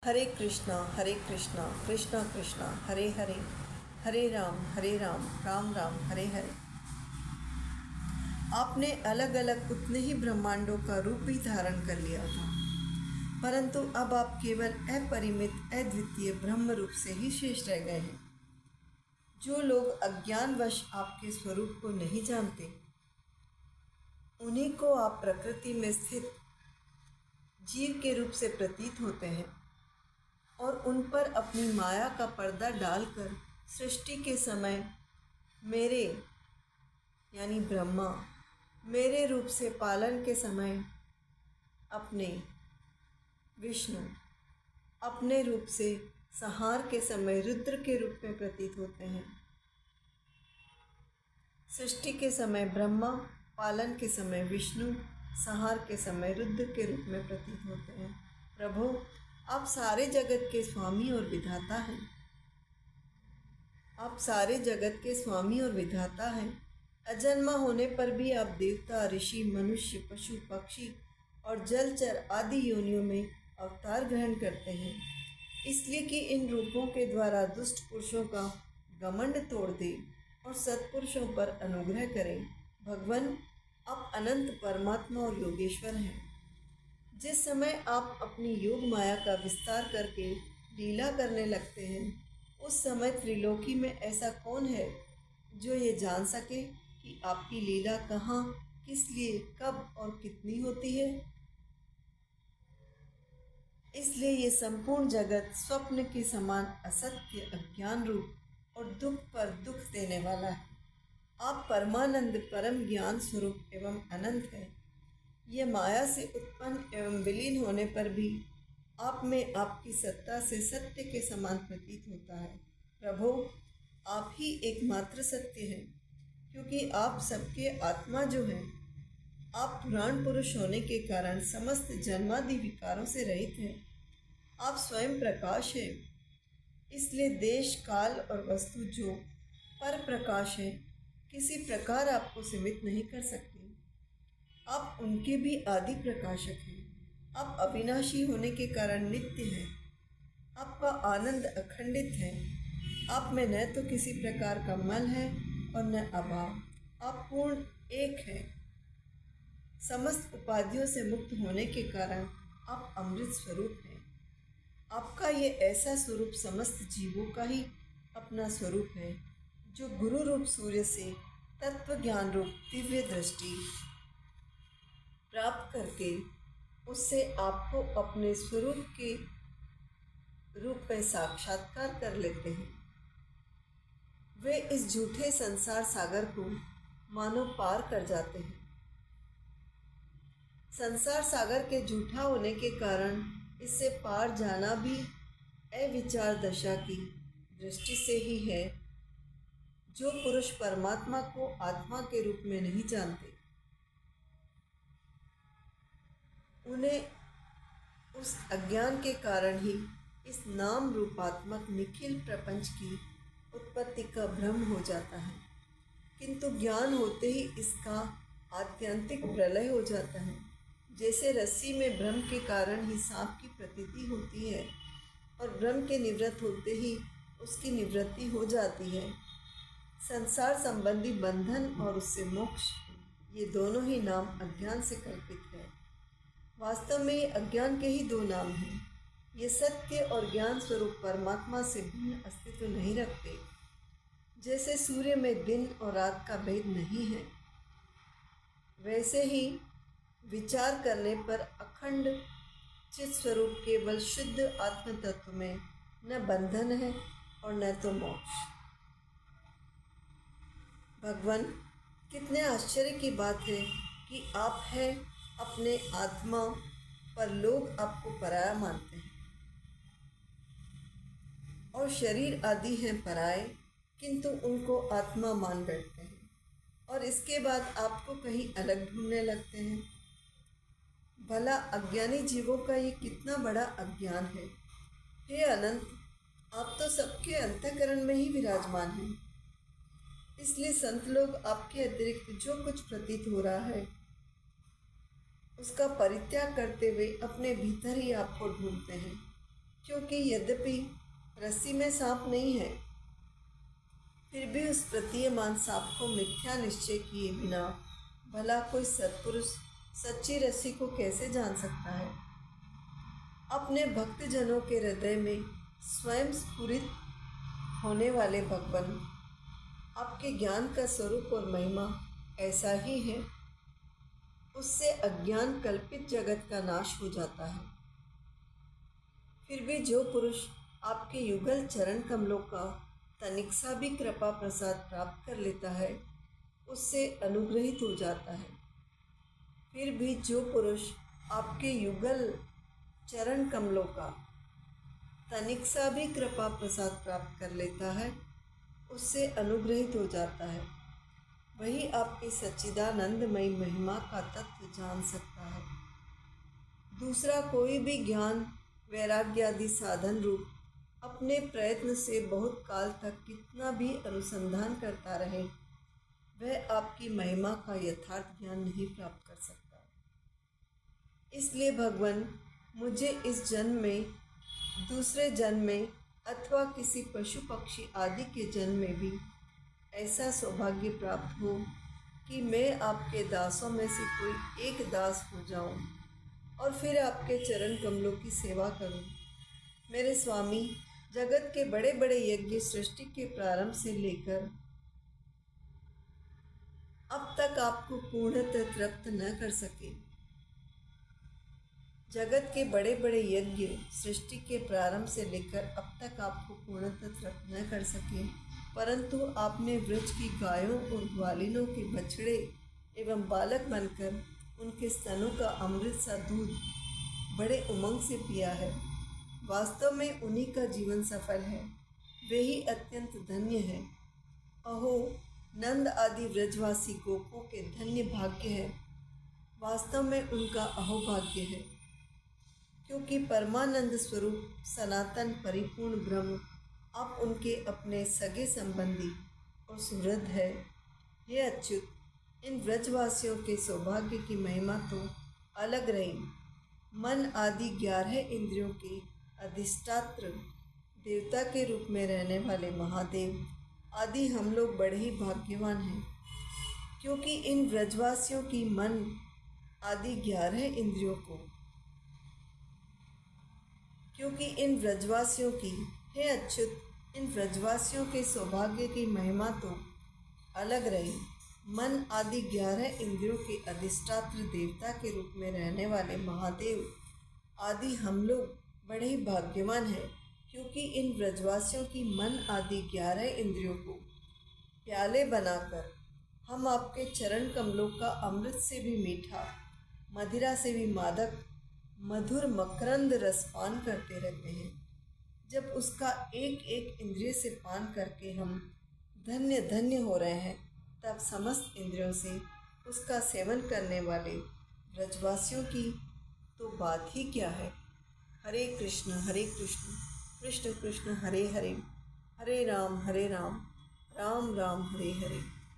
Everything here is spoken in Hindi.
हरे कृष्णा कृष्णा कृष्णा हरे हरे, हरे राम राम राम हरे हरे। आपने अलग अलग उतने ही ब्रह्मांडों का रूप भी धारण कर लिया था, परंतु अब आप केवल अपरिमित अद्वितीय ब्रह्म रूप से ही शेष रह गए हैं। जो लोग अज्ञानवश आपके स्वरूप को नहीं जानते, उन्हीं को आप प्रकृति में स्थित जीव के रूप से प्रतीत होते हैं और उन पर अपनी माया का पर्दा डालकर सृष्टि के समय मेरे यानी ब्रह्मा मेरे रूप से पालन के समय अपने विष्णु अपने रूप से संहार के समय रुद्र के रूप में प्रतीत होते हैं। सृष्टि के समय ब्रह्मा, पालन के समय विष्णु, संहार के समय रुद्र के रूप में प्रतीत होते हैं। प्रभु, आप सारे जगत के स्वामी और विधाता हैं। आप सारे जगत के स्वामी और विधाता हैं। अजन्मा होने पर भी आप देवता, ऋषि, मनुष्य, पशु, पक्षी और जलचर आदि योनियों में अवतार ग्रहण करते हैं, इसलिए कि इन रूपों के द्वारा दुष्ट पुरुषों का घमंड तोड़ दे और सत्पुरुषों पर अनुग्रह करें। भगवान, आप अनंत परमात्मा और योगेश्वर हैं। जिस समय आप अपनी योग माया का विस्तार करके लीला करने लगते हैं, उस समय त्रिलोकी में ऐसा कौन है जो ये जान सके कि आपकी लीला कहाँ, किस लिए, कब और कितनी होती है। इसलिए ये संपूर्ण जगत स्वप्न के समान असत्य, अज्ञान रूप और दुख पर दुख देने वाला है। आप परमानंद, परम ज्ञान स्वरूप एवं अनंत है। ये माया से उत्पन्न एवं विलीन होने पर भी आप में आपकी सत्ता से सत्य के समान प्रतीत होता है। प्रभु, आप ही एकमात्र सत्य हैं, क्योंकि आप सबके आत्मा जो हैं। आप पुराण पुरुष होने के कारण समस्त जन्मादि विकारों से रहित हैं। आप स्वयं प्रकाश हैं, इसलिए देश, काल और वस्तु जो पर प्रकाश है, किसी प्रकार आपको सीमित नहीं कर सकती। आप उनके भी आदि प्रकाशक हैं। आप अविनाशी होने के कारण नित्य हैं। आपका आनंद अखंडित है। आप में न तो किसी प्रकार का मल है और न अभाव। आप पूर्ण एक हैं। समस्त उपाधियों से मुक्त होने के कारण आप अमृत स्वरूप हैं। आपका ये ऐसा स्वरूप समस्त जीवों का ही अपना स्वरूप है, जो गुरु रूप सूर्य से तत्व ज्ञान रूप दिव्य दृष्टि प्राप्त करके उससे आपको अपने स्वरूप के रूप में साक्षात्कार कर लेते हैं। वे इस झूठे संसार सागर को मानो पार कर जाते हैं। संसार सागर के झूठा होने के कारण इससे पार जाना भी अविचार दशा की दृष्टि से ही है। जो पुरुष परमात्मा को आत्मा के रूप में नहीं जानते, उन्हें उस अज्ञान के कारण ही इस नाम रूपात्मक निखिल प्रपंच की उत्पत्ति का भ्रम हो जाता है, किंतु ज्ञान होते ही इसका आत्यंतिक प्रलय हो जाता है। जैसे रस्सी में भ्रम के कारण ही सांप की प्रतीति होती है और भ्रम के निवृत्त होते ही उसकी निवृत्ति हो जाती है। संसार संबंधी बंधन और उससे मोक्ष, ये दोनों ही नाम अज्ञान से कल्पित है। वास्तव में ये अज्ञान के ही दो नाम हैं। ये सत्य और ज्ञान स्वरूप परमात्मा से भिन्न अस्तित्व नहीं रखते। जैसे सूर्य में दिन और रात का भेद नहीं है, वैसे ही विचार करने पर अखंड चित स्वरूप केवल शुद्ध आत्म तत्व में न बंधन है और न तो मोक्ष। भगवान, कितने आश्चर्य की बात है कि आप हैं अपने आत्मा, पर लोग आपको पराया मानते हैं, और शरीर आदि हैं पराए, किंतु उनको आत्मा मान बैठते हैं और इसके बाद आपको कहीं अलग ढूंढने लगते हैं। भला अज्ञानी जीवों का ये कितना बड़ा अज्ञान है। हे अनंत, आप तो सबके अंतःकरण में ही विराजमान हैं। इसलिए संत लोग आपके अतिरिक्त जो कुछ प्रतीत हो रहा है, उसका परित्याग करते हुए अपने भीतर ही आपको ढूंढते हैं। क्योंकि यद्यपि रस्सी में सांप नहीं है, फिर भी उस प्रतीयमान सांप को मिथ्या निश्चय किए बिना भला कोई सत्पुरुष सच्ची रस्सी को कैसे जान सकता है। अपने भक्तजनों के हृदय में स्वयं स्फुरित होने वाले भगवान, आपके ज्ञान का स्वरूप और महिमा ऐसा ही है। उससे अज्ञान कल्पित जगत का नाश हो जाता है। फिर भी जो पुरुष आपके युगल चरण कमलों का तनिक सा भी कृपा प्रसाद प्राप्त कर लेता है, उससे अनुग्रहित हो जाता है। फिर भी जो पुरुष आपके युगल चरण कमलों का तनिक सा भी कृपा प्रसाद प्राप्त कर लेता है, उससे अनुग्रहित हो जाता है, वही आपकी सच्चिदानंदमयी महिमा का तत्व जान सकता है। दूसरा कोई भी ज्ञान वैराग्य आदि साधन रूप अपने प्रयत्न से बहुत काल तक कितना भी अनुसंधान करता रहे, वह आपकी महिमा का यथार्थ ज्ञान नहीं प्राप्त कर सकता। इसलिए भगवान, मुझे इस जन्म में, दूसरे जन्म में अथवा किसी पशु पक्षी आदि के जन्म में भी ऐसा सौभाग्य प्राप्त हो कि मैं आपके दासों में से कोई एक दास हो जाऊं और फिर आपके चरण कमलों की सेवा करूं। मेरे स्वामी, जगत के बड़े बड़े यज्ञ सृष्टि के प्रारंभ से लेकर अब तक आपको पूर्णतः तृप्त न कर सके। जगत के बड़े बड़े यज्ञ सृष्टि के प्रारंभ से लेकर अब तक आपको पूर्णतः तृप्त न कर सके, परंतु आपने वृक्ष की गायों और ग्वालिनों के बछड़े एवं बालक बनकर उनके स्तनों का अमृत सा दूध बड़े उमंग से पिया है। वास्तव में उन्हीं का जीवन सफल है, वे ही अत्यंत धन्य है। अहो, नंद आदि व्रजवासी गोपों के धन्य भाग्य है, वास्तव में उनका अहोभाग्य है, क्योंकि परमानंद स्वरूप सनातन परिपूर्ण ब्रह्म आप उनके अपने सगे संबंधी और सुहृद है। हे अच्युत, इन व्रजवासियों के सौभाग्य की महिमा तो अलग रही। मन आदि 11 इंद्रियों के अधिष्ठात्र देवता के रूप में रहने वाले महादेव आदि हम लोग बड़े ही भाग्यवान हैं, क्योंकि इन व्रजवासियों की मन आदि 11 इंद्रियों को, क्योंकि इन व्रजवासियों की, हे अच्युत, इन व्रजवासियों के सौभाग्य की महिमा तो अलग रही। मन आदि 11 इंद्रियों के अधिष्ठात्र देवता के रूप में रहने वाले महादेव आदि हम लोग बड़े ही भाग्यवान हैं, क्योंकि इन व्रजवासियों की मन आदि 11 इंद्रियों को प्याले बनाकर हम आपके चरण कमलों का अमृत से भी मीठा, मदिरा से भी मादक मधुर मकरंद रस पान करते रहते हैं। जब उसका एक एक इंद्रिय से पान करके हम धन्य धन्य हो रहे हैं, तब समस्त इंद्रियों से उसका सेवन करने वाले ब्रजवासियों की तो बात ही क्या है। हरे कृष्ण कृष्ण कृष्ण हरे हरे, हरे राम राम राम हरे हरे।